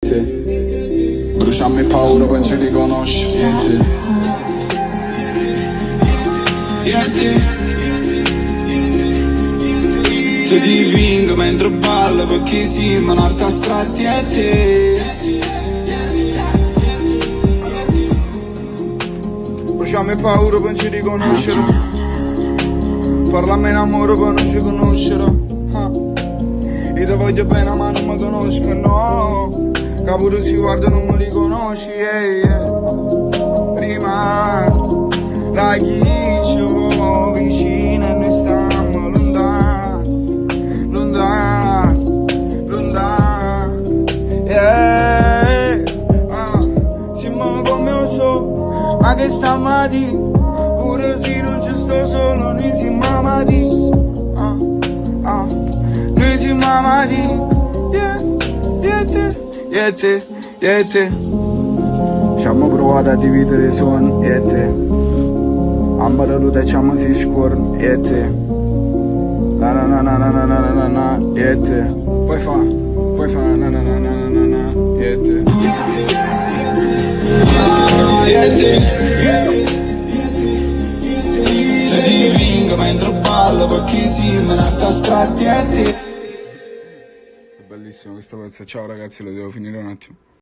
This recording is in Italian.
te. Bruciarmi paura, poi ci riconosci, te. Ti dipingo mentre ballo perché siamo un'arte astratti a te. Bruciarmi paura per ci riconoscere. Parlami in amore per non ci conoscere. Io ti voglio bene ma non mi conosco, no. Capuro si guarda non mi riconosci, Prima da chi c'ho vicino e noi stiamo lontano, lontano, lontano, siamo come io so, ma che stiamo a dire? Pure se non ci sto solo, noi siamo amati, noi siamo amati, te. Ci abbiamo provato a dividere i suoni, te. Ambararu da ciamo si scorn, te. Na na na na na na na na na, te. Puoi fa, na na na na na na na, te. Ti dipingo mentre ballo perché siamo un'arte astratti a te. Bellissimo questo pezzo, ciao ragazzi, lo devo finire un attimo.